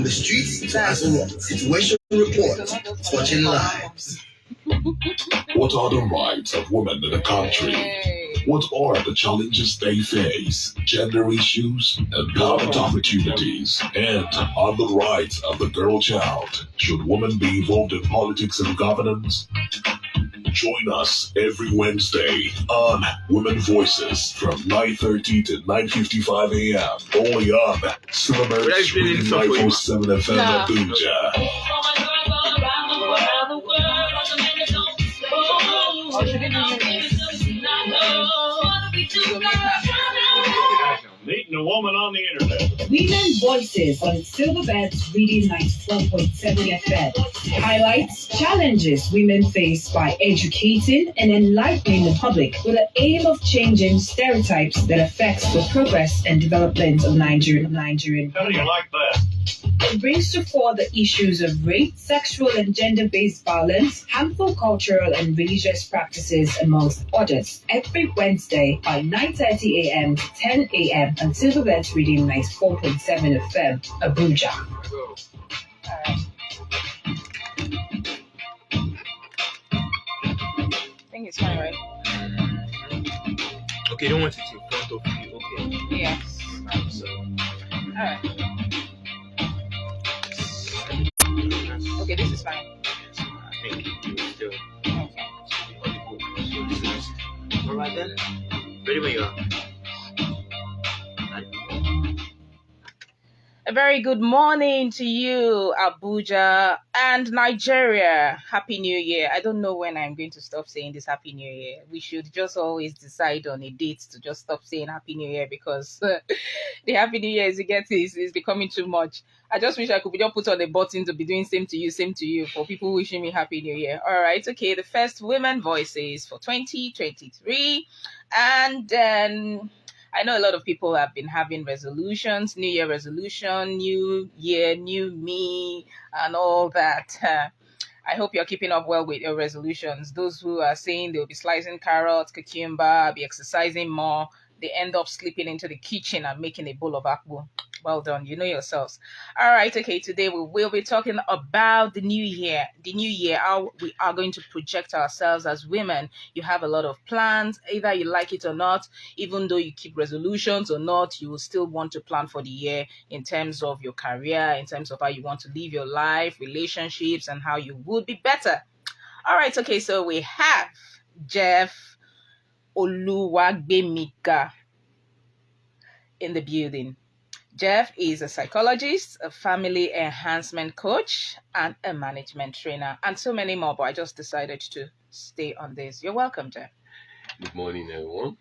the streets to Aso Rock. Situation report, touching lives. What are the rights of women in the country? What are the challenges they face? Gender issues, empowerment opportunities, and on the rights of the girl child. Should women be involved in politics and governance? Join us every Wednesday on Women Voices from 9:30 to 9:55 a.m. Only on Silver Street 947 FM Abuja. Meeting a woman on the internet. Women Voices on Silverbirds Reading 94.7 FM highlights challenges women face by educating and enlightening the public with the aim of changing stereotypes that affects the progress and development of Nigerian. How do you like that? It brings to fore the issues of rape, sexual and gender-based violence, harmful cultural and religious practices, amongst others. Every Wednesday by 9:30 a.m. to 10 a.m. on Silverbirds Reading 94.7 FM, Abuja. I think it's fine, right? Okay, you don't want it in front of you. Okay. Yes. So, Alright. Okay, this is fine. I think you still. Okay. Alright then. Ready when you are. A very good morning to you, Abuja and Nigeria. Happy New Year. I don't know when I'm going to stop saying this Happy New Year. We should just always decide on a date to just stop saying Happy New Year because the Happy New Year as you get is becoming too much. I just wish I could just put on a button to be doing same to you for people wishing me Happy New Year. All right, okay, the first Women Voices for 2023. And then I know a lot of people have been having resolutions, New Year resolution, new year, new me, and all that. I hope you're keeping up well with your resolutions. Those who are saying they'll be slicing carrots, cucumber, be exercising more, they end up slipping into the kitchen and making a bowl of akpu. Well done, you know yourselves. All right, okay, today we will be talking about the new year. The new year, how we are going to project ourselves as women. You have a lot of plans, either you like it or not. Even though you keep resolutions or not, you will still want to plan for the year in terms of your career, in terms of how you want to live your life, relationships, and how you would be better. All right, okay, so we have Jeff Oluwagbemiga in the building. Jeff is a psychologist, a family enhancement coach, and a management trainer, and so many more, but I just decided to stay on this. You're welcome, Jeff. Good morning, everyone.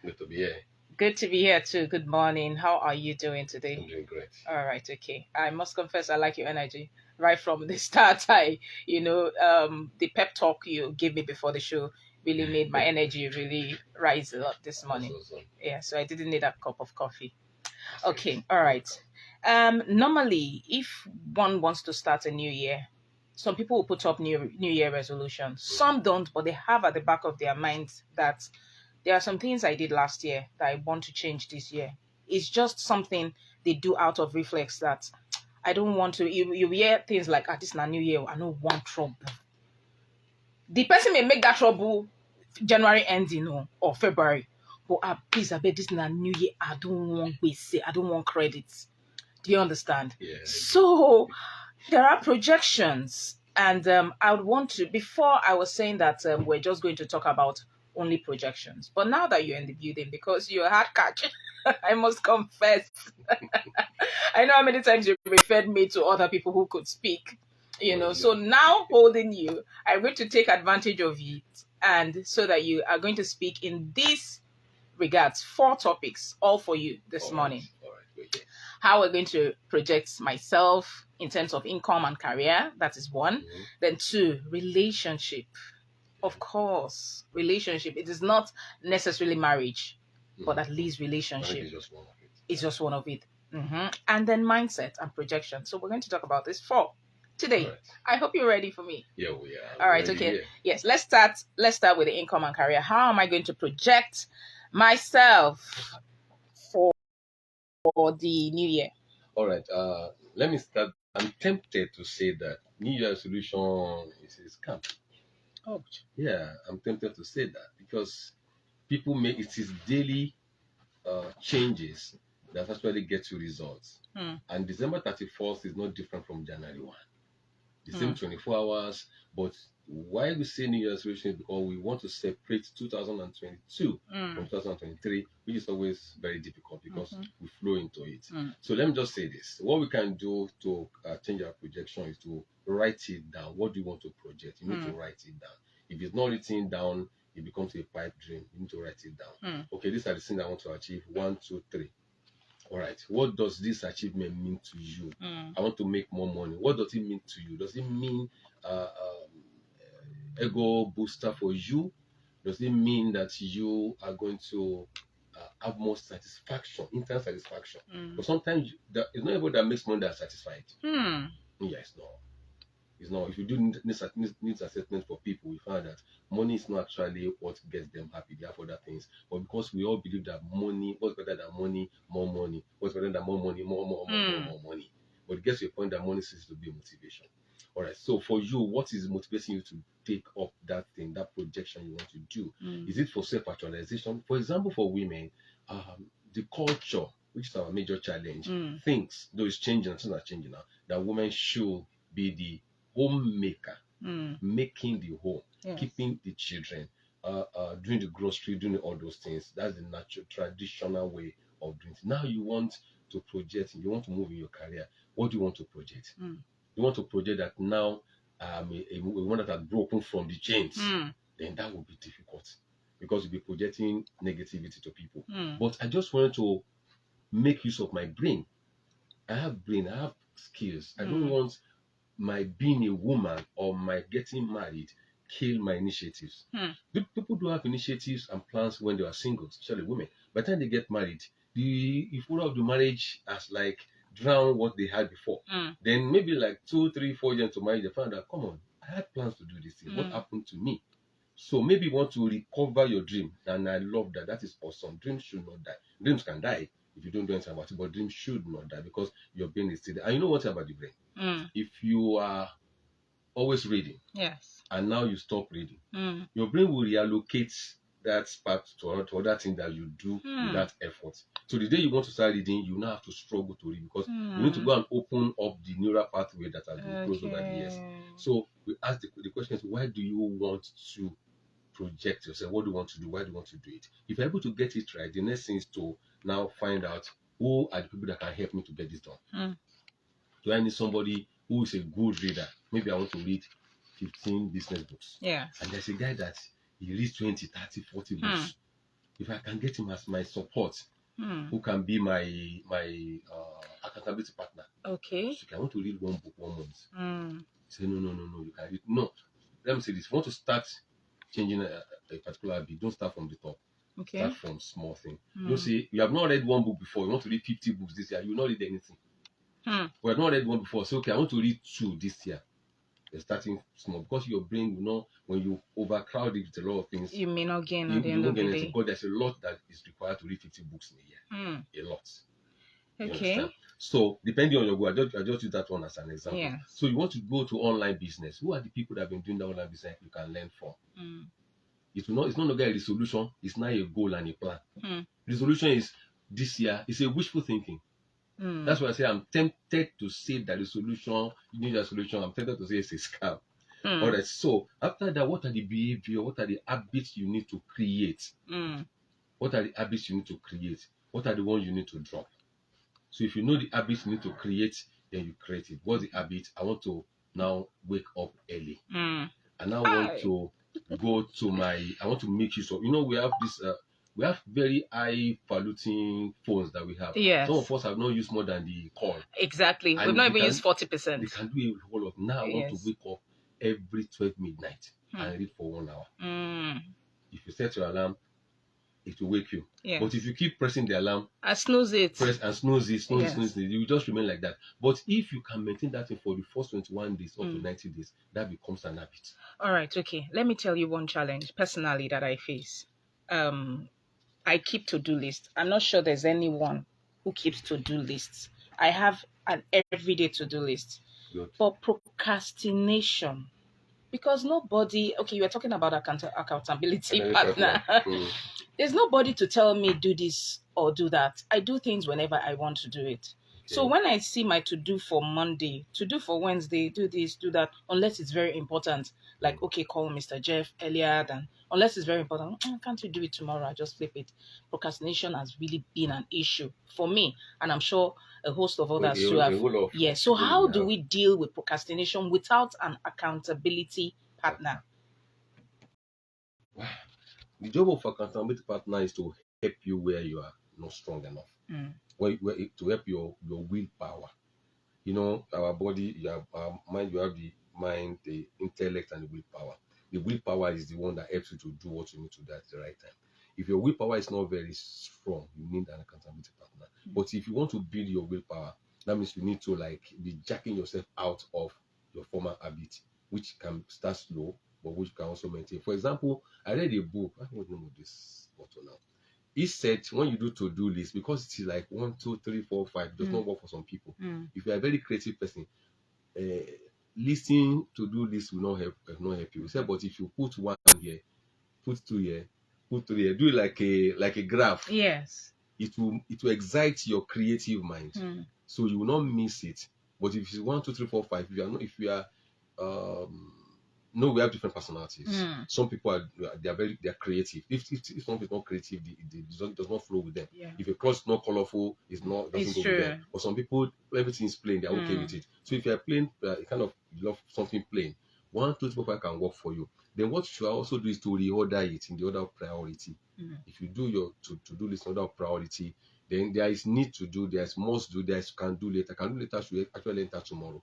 Good to be here. Good to be here, too. Good morning. How are you doing today? I'm doing great. All right, okay. I must confess, I like your energy. Right from the start, the pep talk you gave me before the show really made my energy really rise a lot this morning. Awesome. Yeah, so I didn't need a cup of coffee. Okay, all right. Normally, if one wants to start a new year, some people will put up new year resolutions. Some don't, but they have at the back of their minds that there are some things I did last year that I want to change this year. It's just something they do out of reflex that I don't want to. You hear things like, this is not new year, I don't want trouble. The person may make that trouble January ending or February. But please, I bet this is a new year. I don't want waste. I don't want credits. Do you understand? Yeah. So there are projections, and I would want to. Before I was saying that we're just going to talk about only projections, but now that you're in the building, because you're a hard catch, I must confess. I know how many times you referred me to other people who could speak. So now holding you, I'm going to take advantage of it, and so that you are going to speak in this regards 4 topics, all for you this morning. All right. Great. How we're going to project myself in terms of income and career. That is 1. Mm-hmm. Then 2, relationship. Of course, relationship. It is not necessarily marriage, but at least relationship. Marriage is just one of it. It's just one of it. And then mindset and projection. So we're going to talk about this 4 today. Right. I hope you're ready for me. Yeah, we are. All right, okay. Here. Yes, let's start with the income and career. How am I going to project myself for the new year? All right. Let me start I'm tempted to say that New Year resolution is a scam. Oh. Yeah, I'm tempted to say that because people make it is daily changes that actually get you results. And December 31st is not different from January 1. The same 24 hours, but why we say New Year's resolution is because we want to separate 2022 from 2023, which is always very difficult because we flow into it. So let me just say this. What we can do to change our projection is to write it down. What do you want to project? You need to write it down. If it's not written down, it becomes a pipe dream. You need to write it down. Okay, these are the things I want to achieve. 1, 2, 3. All right. What does this achievement mean to you? I want to make more money. What does it mean to you? Does it mean ego booster for you? Does it mean that you are going to have more satisfaction, internal satisfaction? But sometimes it's not everybody that makes money that are satisfied. Yes, no. It's not. If you do needs assessment for people, we find that money is not actually what gets them happy. They have other things. But because we all believe that money, what's better than money, more money. What's better than more money, more money. But it gets to a point that money ceases to be motivation. All right. So for you, what is motivating you to take up that thing, that projection you want to do? Is it for self-actualization? For example, for women, the culture, which is our major challenge, thinks, though it's changing, things are changing now, that women should be the homemaker, making the home, keeping the children, doing the grocery, doing all those things. That's the natural, traditional way of doing it. Now you want to project, you want to move in your career. What do you want to project? You want to project that now a woman that has broken from the chains. Then that will be difficult because you'll be projecting negativity to people. But I just wanted to make use of my brain. I have brain, I have skills. I don't want my being a woman or my getting married kill my initiatives. People do have initiatives and plans when they are single, especially women. By the time they get married, the effort of the marriage has like drowned what they had before. Then maybe like 2, 3, 4 years to marry, they find out, come on, I had plans to do this thing. What happened to me? So maybe you want to recover your dream, and I love that. That is awesome. Dreams should not die. Dreams can die if you don't do anything about it, but dreams should not die because your brain is still there. And you know what about the brain? If you are always reading, and now you stop reading, your brain will reallocate that part to other things that you do without effort. So the day you want to start reading, you now have to struggle to read because you need to go and open up the neural pathway that has been closed over the years. So we ask the question is, why do you want to project yourself? What do you want to do? Why do you want to do it? If you're able to get it right, the next thing is to now find out who are the people that can help me to get this done. Do I need somebody who is a good reader? Maybe I want to read 15 business books. And there's a guy that he reads 20, 30, 40 books. If I can get him as my support, who can be my accountability partner. Okay. So I want to read one book 1 month. Say no, you can read. No, let me say this. If you want to start changing a particular habit, don't start from the top. Start from small thing. Don't say you have not read one book before. You want to read 50 books this year. You will not read anything. We have not read one before. So okay, I want to read 2 this year. You're starting small because your brain will not, when you overcrowd it with a lot of things, you may not gain at the end of the day. Because there's a lot that is required to read 50 books in a year. A lot. Okay. So depending on your goal, I just use that one as an example. So you want to go to online business. Who are the people that have been doing the online business you can learn from? It's no longer a resolution, it's not a goal and a plan. Resolution is this year, it's a wishful thinking. That's why I say I'm tempted to say that the solution, you need a solution. I'm tempted to say it's a scam. All right. So after that, what are the behavior? What are the habits you need to create? What are the habits you need to create? What are the ones you need to drop? So if you know the habits you need to create, then you create it. What's the habit? I want to now wake up early. And I want to go to I want to make use of, we have this. We have very high polluting phones that we have. Some of us have not used more than the call. Exactly. We've not even used 40%. They can do a whole lot. Now I want to wake up every 12 midnight and read for 1 hour. If you set your alarm, it will wake you. But if you keep pressing the alarm, I snooze it. Press and snooze it, you will just remain like that. But if you can maintain that thing for the first 21 days up to 90 days, that becomes an habit. All right, okay. Let me tell you one challenge personally that I face. I keep to-do lists. I'm not sure there's anyone who keeps to-do lists. I have an everyday to-do list. Good. But procrastination, because nobody, okay, you were talking about accountability partner. There's nobody to tell me do this or do that. I do things whenever I want to do it. So when I see my to-do for Monday, to-do for Wednesday, do this, do that, unless it's very important, like, okay, call Mr. Jeff earlier than, unless it's very important, can't you do it tomorrow? I just flip it. Procrastination has really been an issue for me, and I'm sure a host of others too have. Yeah, so how do we deal with procrastination without an accountability partner? The job of accountability partner is to help you where you are not strong enough. To help your willpower. You know, our body, you have our mind, you have the mind, the intellect, and the willpower. The willpower is the one that helps you to do what you need to do at the right time. If your willpower is not very strong, you need an accountability partner. But if you want to build your willpower, that means you need to be jacking yourself out of your former habit, which can start slow, but which can also maintain. For example, I read a book. I don't know this photo now. He said when you do to-do list, because it's like 1, 2, 3, 4, 5, it does not work for some people. If you are a very creative person, listing to-do list will not help you. He said, but if you put 1 here, put 2 here, put 3 here, do it like a graph. Yes. It will excite your creative mind, so you will not miss it. But if it's 1, 2, 3, 4, 5, we have different personalities. Some people are creative. If someone is not creative, it does not flow with them. Yeah. If a cloth is not colorful, doesn't go with them. But some people, everything is plain, they're okay with it. So if you're plain, kind of love something plain, 1, 2, 3, 4, 5 can work for you. Then what you should also do is to reorder it in the order of priority. If you do your to-do list in order of priority, then there is need to do, there's must do, there's can do later. Can do later should actually enter tomorrow.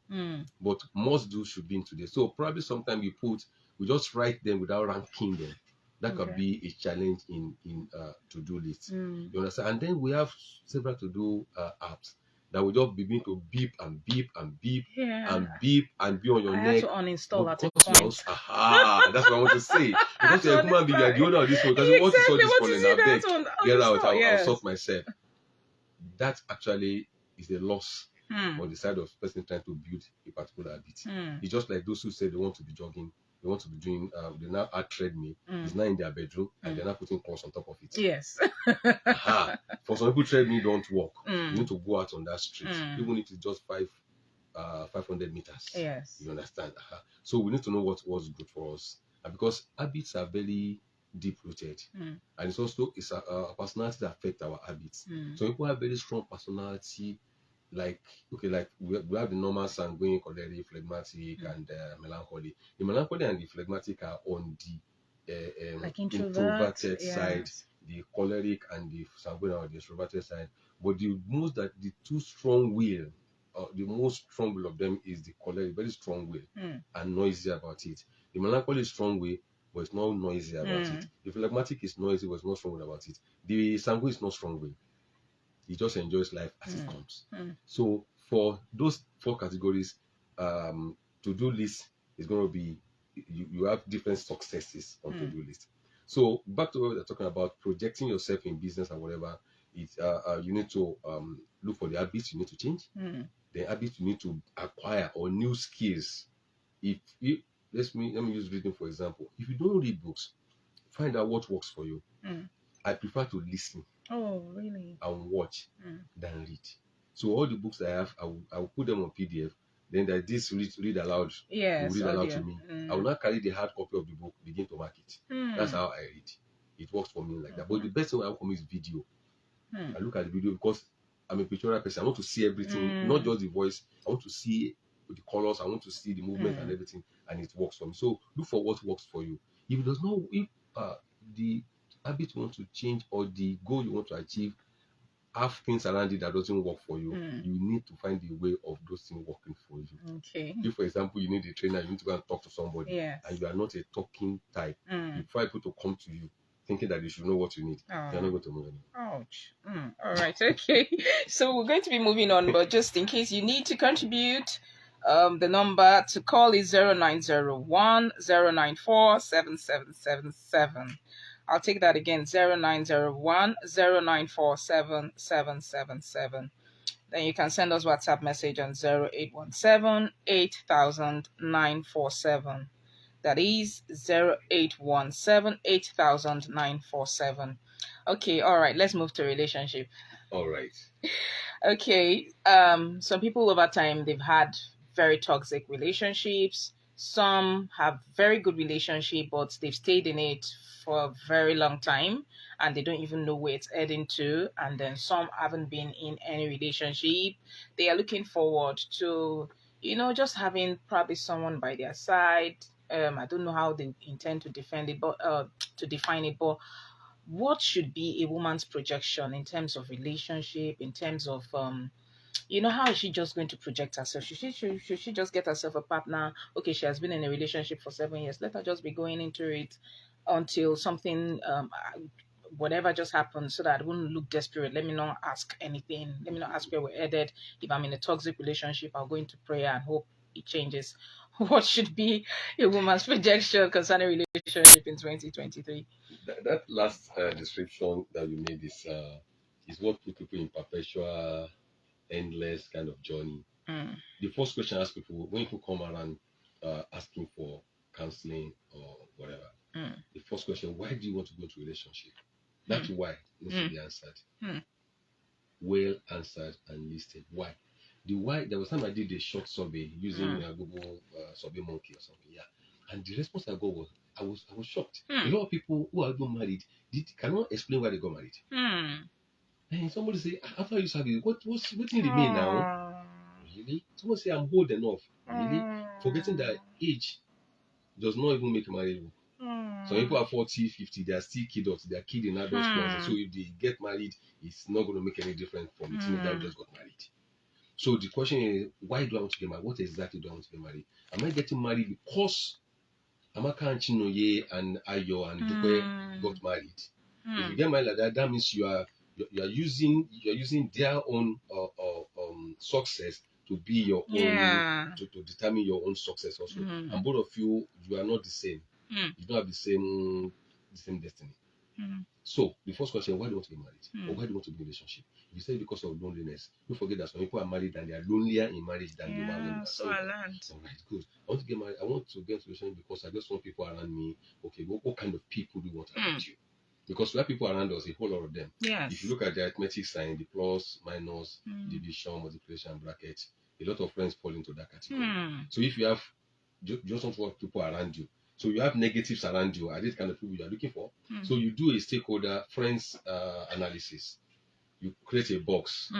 But must do should be in today. So probably sometime we just write them without ranking them. That could be a challenge in to-do lists. You understand? And then we have several to-do apps that will just begin to beep and beep and beep and beep and be on your neck. I had to uninstall at a point. That's what I want to say. Because you're a human being, you're the owner of this one. Because what is all this calling? Get out, I'll sort myself. That actually is a loss on the side of person trying to build a particular habit. It's just like those who say they want to be jogging, they want to be doing, they now add treadmill, it's now in their bedroom, and they're now putting clothes on top of it. Yes. For some people, treadmill don't work. You need to go out on that street, even if it's just 500 meters. Yes. You understand? So we need to know what's good for us. And because habits are very deep-rooted, and it's also a personality that affects our habits. So people have very strong personality, like we have the normal sanguine, choleric, phlegmatic, and melancholy. The melancholy and the phlegmatic are on the like introverted side. The choleric and the sanguine are on the extroverted side. But the most strong will of them is the choleric, very strong will, and noisy about it. The melancholy is strong will, but it's not noisy about it. The phlegmatic is noisy, but it's not strong about it. The sanguine is not strong will. He just enjoys life as it comes. So for those 4 categories, to-do list is going to be, you have different successes on to-do list. So back to what we're talking about, projecting yourself in business or whatever, you need to look for the habits you need to change, the habits you need to acquire, or new skills. Let me use reading for example. If you don't read books, find out what works for you. I prefer to listen. Oh, really? And watch than read. So all the books I have, I will put them on PDF. Then there's this read aloud. Yes, read aloud to me. I will not carry the hard copy of the book, begin to mark it. That's how I read. It works for me like that. But the best thing I have for me is video. I look at the video because I'm a pictorial person. I want to see everything, not just the voice. I want to see the colors. I want to see the movement and everything, and it works for me. So look for what works for you. If it does not, if the habit you want to change or the goal you want to achieve have things around it that doesn't work for you, you need to find the way of those things working for you. Okay. If, for example, you need a trainer, you need to go and talk to somebody, and you are not a talking type, you try people to come to you thinking that you should know what you need. You're not going to move anymore. Ouch. All right. Okay. So we're going to be moving on, but just in case you need to contribute, the number to call is 0901 094 7777. I'll take that again, 0901 094 7777. then you can send us WhatsApp message on 0817 8000 947. That is 0817 8000 947. Okay, all right, let's move to relationship. All right. Okay, some people over time, they've had very toxic relationships. Some have very good relationship, but they've stayed in it for a very long time and they don't even know where it's heading to. And then some haven't been in any relationship. They are looking forward to, just having probably someone by their side. I don't know how they intend to defend it, but to define it, but what should be a woman's projection in terms of relationship, in terms of how is she just going to project herself? Should she just get herself a partner? Okay, she has been in a relationship for 7 years. Let her just be going into it until something whatever just happens, so that I wouldn't look desperate. Let me not ask anything. Let me not ask where we're headed. If I'm in a toxic relationship, I'll go into prayer and hope it changes. What should be a woman's projection concerning relationship in 2023? That last description that you made is what put people in perpetual, endless kind of journey. The first question I ask people when people come around asking for counseling or whatever, the first question, why do you want to go into a relationship? That's why needs to be answered. Well answered and listed. Why? The why, there was time I did a short survey using Google Survey Monkey or something, and the response I got was I was shocked. A lot of people who are not married cannot explain why they got married. And somebody say, after you survey, what's in the mean now? Really? Someone say, I'm old enough. Really? Forgetting that age does not even make marriage. Some people are 40, 50, they are still kiddos, they are kid in adult class. So if they get married, it's not going to make any difference from the teenager who just got married. So the question is, why do I want to get married? What exactly do I want to get married? Am I getting married because Amaka and Chinoye and Ayo and Dupe got married? If you get married like that, that means you are using their own success to be your own, to determine your own success also. And both of you are not the same. You don't have the same destiny. So the first question, why do you want to get married? Or why do you want to be in a relationship? If you say because of loneliness, don't forget that some people are married and they are lonelier in marriage than they were when so I learned. All right, good. I want to get married. I want to get into a relationship because I just want people around me. Okay, what kind of people do you want around you? Because we have people around us, a whole lot of them. Yes. If you look at the arithmetic sign, the plus, minus, division, multiplication, bracket, a lot of friends fall into that category. So if you have just want to have people around you, so you have negatives around you, are these kind of people you are looking for? So you do a stakeholder friends analysis. You create a box,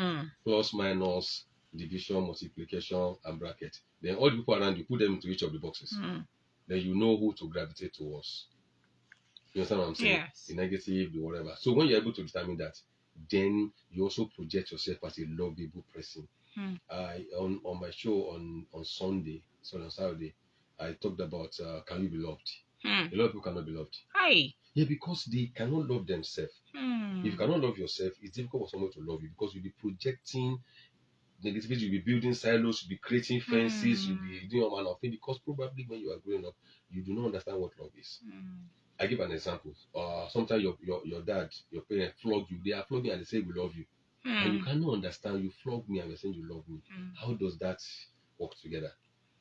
plus, minus, division, multiplication, and bracket. Then all the people around you, put them into each of the boxes. Then you know who to gravitate towards. You understand what I'm saying? Yes. The negative, the whatever. So when you're able to determine that, then you also project yourself as a lovable person. On my show on Sunday, so on Saturday, I talked about can you be loved? A lot of people cannot be loved. Hi. Yeah, because they cannot love themselves. If you cannot love yourself, it's difficult for someone to love you because you'll be projecting negativity, you'll be building silos, you'll be creating fences, you'll be doing all manner of things because probably when you are growing up, you do not understand what love is. I give an example. Sometimes your dad, your parents flog you. They are flogging and they say, we love you. And you cannot understand. You flog me and you're saying you love me. How does that work together?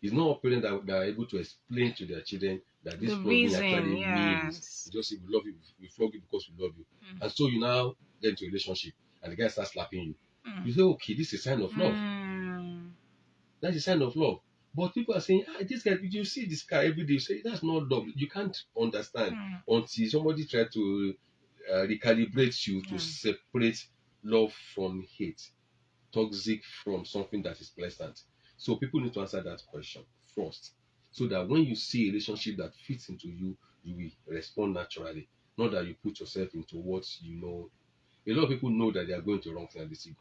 It's not all parents that are able to explain to their children that this flogging actually means. Just say, we love you. We flog you because we love you. And so you now get into a relationship and the guy starts slapping you. You say, okay, this is a sign of love. That's a sign of love. But people are saying, this guy, did you see this guy every day? You say, that's not love. You can't understand until somebody tries to recalibrate you to separate love from hate, toxic from something that is pleasant. So people need to answer that question first, so that when you see a relationship that fits into you, you will respond naturally. Not that you put yourself into what you know. A lot of people know that they are going to the wrong thing and they see.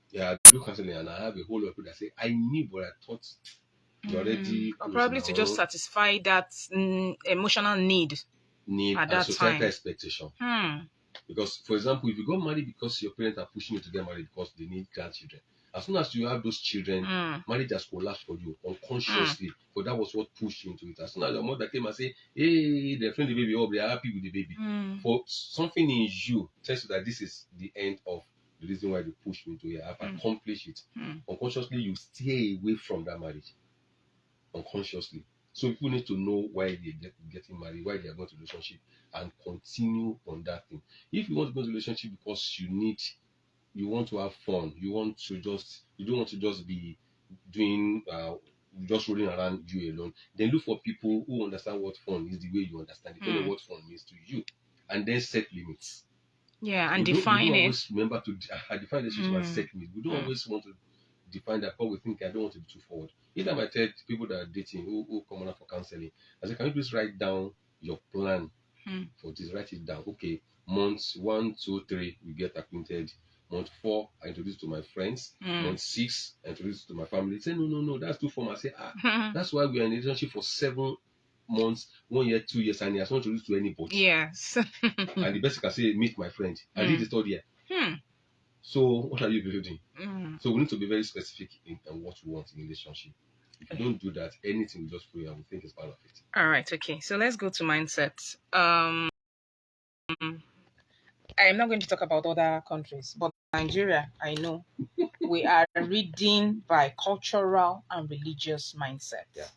Yeah, I do counseling and I have a whole lot of people that say, I knew, but I thought you already probably to just satisfy that emotional need at that societal time. expectation. Because, for example, if you got married because your parents are pushing you to get married because they need grandchildren, as soon as you have those children, marriage has collapsed for you unconsciously. But that was what pushed you into it. As soon as your mother came and say, hey, they're friendly baby up, they're happy with the baby. For something in you tells you that this is the end of the reason why they push me to here. I've Mm. accomplished it. Unconsciously, you stay away from that marriage. Unconsciously. So people need to know why they're getting married, why they are going to relationship, and continue on that thing. If you want to go to relationship because you want to have fun, you don't want to just be doing just rolling around you alone, then look for people who understand what fun is the way you understand it. Don't know what fun means to you, and then set limits. Yeah, and we define don't it. always remember to define the situation and set limits. We don't always want to define that, but we think I don't want to be too forward. Anytime I tell people that are dating who come on for counseling, I say, can you please write down your plan for this? Write it down. Okay, months 1, 2, 3, we get acquainted. Month 4, I introduce to my friends. Month 6, I introduce to my family. Say, no, that's too formal. I say, that's why we are in a relationship for 7 months, 1 year, 2 years, and he has not introduced to anybody. Yes. And the best you can say, meet my friend. I did the third year. So what are you building? So we need to be very specific in what we want in a relationship. If you don't do that, anything will just fail, and we think it's part of it. All right. Okay. So let's go to mindset. I am not going to talk about other countries, but Nigeria, I know, we are reading by cultural and religious mindset. Yeah.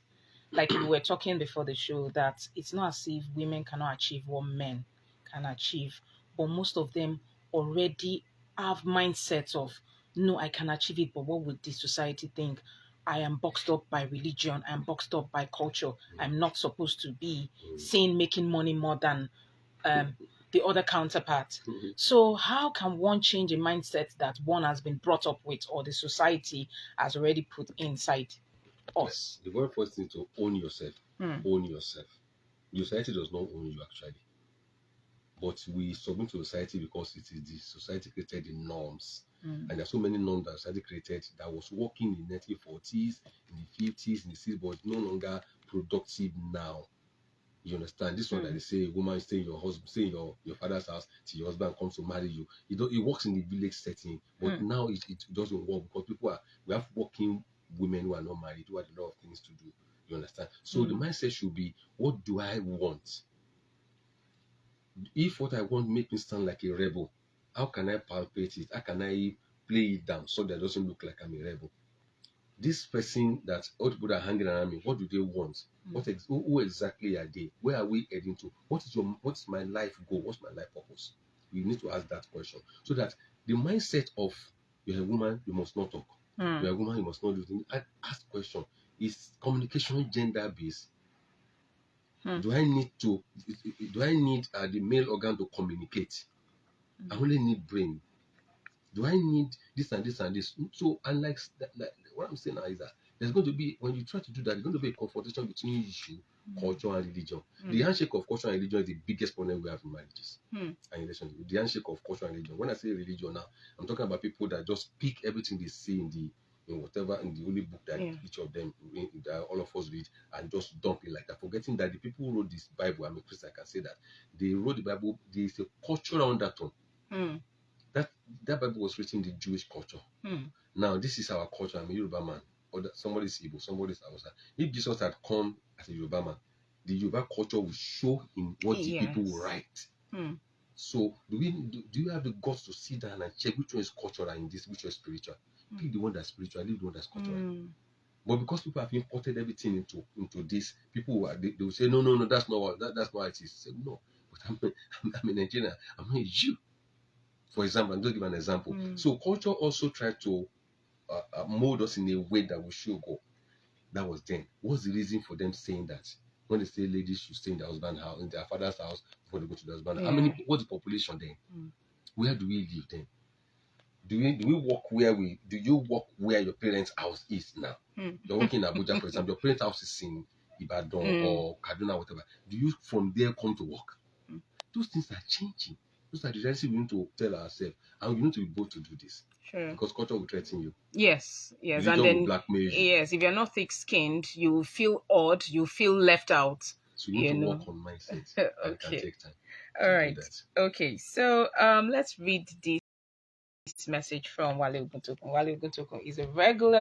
Like we were talking before the show, that it's not as if women cannot achieve what men can achieve, but most of them already have mindsets of, no, I can achieve it, but what would the society think? I am boxed up by religion. I'm boxed up by culture. I'm not supposed to be seen making money more than the other counterpart. So how can one change a mindset that one has been brought up with, or the society has already put inside us? The very first thing is to own yourself. Own yourself. Your society does not own you, actually. But we submit to society because it is the society created the norms. And there are so many norms that society created that was working in the 1940s, in the 50s, in the 60s, but no longer productive now. You understand? This one that they say a woman stay in your father's house till your husband comes to marry you. It works in the village setting, but now it doesn't work because we have working women who are not married, who have a lot of things to do. You understand? So the mindset should be, what do I want? If what I want makes me sound like a rebel, how can I palpate it? How can I play it down so that it doesn't look like I'm a rebel? This person that all people that are hanging around me, what do they want? Who exactly are they? Where are we heading to? What's my life goal? What's my life purpose? We need to ask that question so that the mindset of you're a woman, you must not talk. You're a woman, you must not do things. Ask question: is communication gender based? Do I need the male organ to communicate? I only need brain. Do I need this and this and this? So, unlike what I'm saying now is that there's going to be, when you try to do that, there's going to be a confrontation between issue, culture, and religion. The handshake of culture and religion is the biggest problem we have in marriages and relationships. The handshake of culture and religion. When I say religion now, I'm talking about people that just pick everything they see in the holy book that each of them, that all of us read, and just dump it like that, forgetting that the people who wrote this Bible, I'm a Christian, I can say that they wrote the Bible. There is a cultural undertone. That Bible was written in the Jewish culture. Now, this is our culture. I'm a Yoruba man, or somebody is Igbo, somebody is Hausa. If Jesus had come as a Yoruba man, the Yoruba culture will show in what the people will write. So, do you have the guts to sit down and check which one is cultural and which one is spiritual? Pick the one that's spiritual, leave the one that's cultural. But because people have imported everything into this, people they will say, no, that's not that's not how it is. Say, no, but I'm a Nigerian. I'm not a Jew. For example, I'm going to give an example. So culture also tried to mold us in a way that we should go. That was then. What's the reason for them saying that? When they say ladies should stay in their husband's house, in their father's house before they go to their husband. What's the population then? Where do we live then? Do you walk where your parents' house is now? You're working in Abuja, for example, your parents' house is in Ibadan or Kaduna, whatever. Do you from there come to work? Those things are changing. Those are the reality we need to tell ourselves, and we need to be bold to do this. Sure. Because culture will threaten you. Yes, Religion and then will blackmail you. Yes, if you're not thick-skinned, you will feel odd. You feel left out. So you need to work on mindset. Okay. And it can take time. All right. Okay. So let's read this message from Wale Oguntokun. Wale Oguntokun is a regular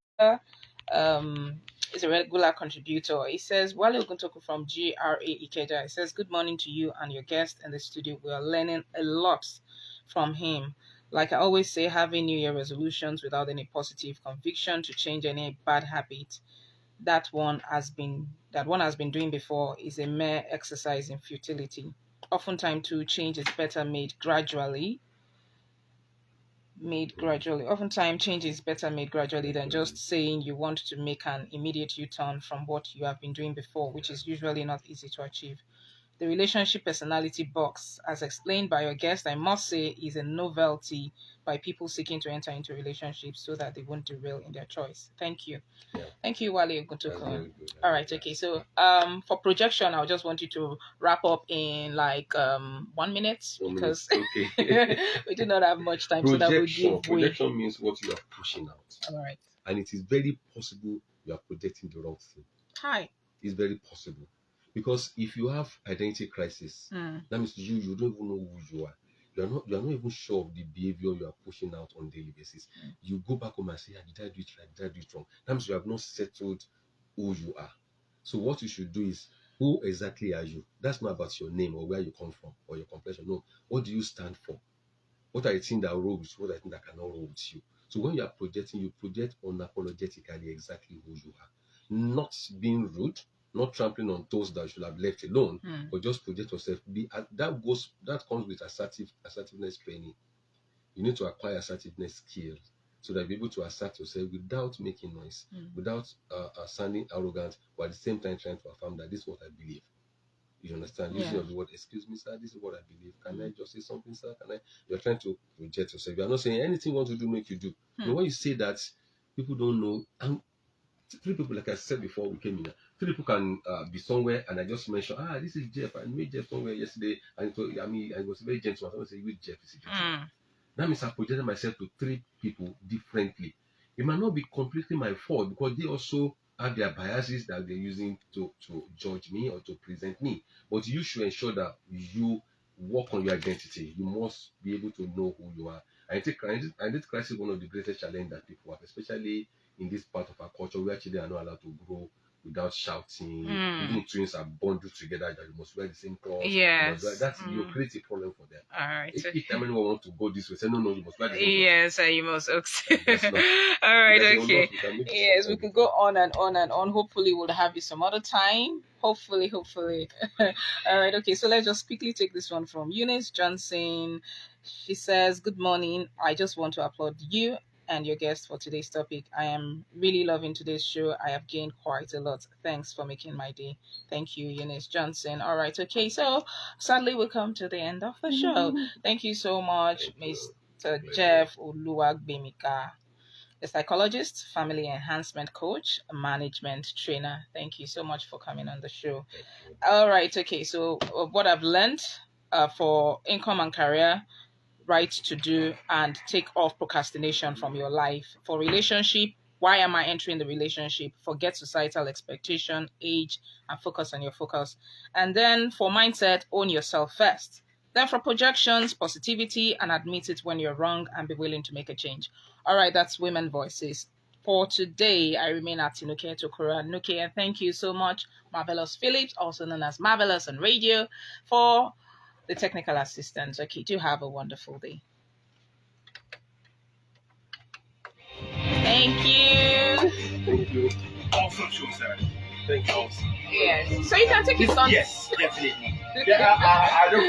contributor. He says, Wale Oguntokun from GRA Ikeja. He says, good morning to you and your guest in the studio. We are learning a lot from him. Like I always say, having New Year resolutions without any positive conviction to change any bad habit that one has been doing before is a mere exercise in futility. Oftentimes, to change is better made gradually. Oftentimes, change is better made gradually than just saying you want to make an immediate U-turn from what you have been doing before, which is usually not easy to achieve. The relationship personality box, as explained by your guest, I must say, is a novelty by people seeking to enter into relationships so that they won't derail in their choice. Thank you. Yeah. Thank you, Wale Oguntoko. Very good. All right, okay. So for projection, I just want you to wrap up in like 1 minute because Okay. we do not have much time. So that will give way. Projection means what you are pushing out. All right. And it is very possible you are projecting the wrong thing. Hi. It's very possible. Because if you have identity crisis, that means you don't even know who you are. You are not even sure of the behavior you are pushing out on a daily basis. You go back home and say, did I do it right? Did I do it wrong? That means you have not settled who you are. So what you should do is, who exactly are you? That's not about your name or where you come from or your complexion. No. What do you stand for? What are the things that roll with you? What are the things that cannot roll with you? So when you are projecting, you project unapologetically exactly who you are. Not being rude, not trampling on toes that you should have left alone, but just project yourself. That comes with assertiveness training. You need to acquire assertiveness skills so that you'll be able to assert yourself without making noise, without sounding arrogant, but at the same time trying to affirm that this is what I believe. You understand? Using the word, excuse me, sir, this is what I believe. Can I just say something, sir? You're trying to project yourself. You're not saying anything you want to do, make you do. But when you say that, people don't know. And 3 people, like I said before we came in, 3 people can be somewhere, and I just mentioned, this is Jeff. I met Jeff somewhere yesterday, and I was very gentle. I say, which Jeff is it? That means I projected myself to 3 people differently. It might not be completely my fault because they also have their biases that they're using to judge me or to present me. But you should ensure that you work on your identity. You must be able to know who you are. Identity crisis is one of the greatest challenges that people have, especially in this part of our culture where children are not allowed to grow without shouting. Even twins are bundled together that you must wear the same clothes. Yes. You create a problem for them. All right. If anyone wants to go this way, say no, you must wear the same clothes. Yes, you must. All right, okay. Yes, we could go on and on and on. Hopefully, we'll have you some other time. Hopefully. All right, okay. So let's just quickly take this one from Eunice Johnson. She says, "Good morning. I just want to applaud you and your guest for today's topic. I am really loving today's show. I have gained quite a lot. Thanks for making my day." Thank you, Eunice Johnson. All right, okay. So sadly, we come to the end of the show. Thank you so much, Mr. Jeff Oluwagbemiga, a psychologist, family enhancement coach, a management trainer. Thank you so much for coming on the show. All right, okay. So what I've learned for income and career, right to do, and take off procrastination from your life. For relationship, why am I entering the relationship? Forget societal expectation, age, and focus on your focus. And then for mindset, own yourself first. Then for projections, positivity, and admit it when you're wrong and be willing to make a change. All right, that's Women Voices. For today, I remain Atinuke Nukay, and thank you so much, Marvelous Phillips, also known as Marvelous on Radio, for the technical assistance. Okay, do have a wonderful day. Thank you. Thank you. Also true, sir. Thank you. Yes. So you can take it on. Yes, definitely. Yeah, I don't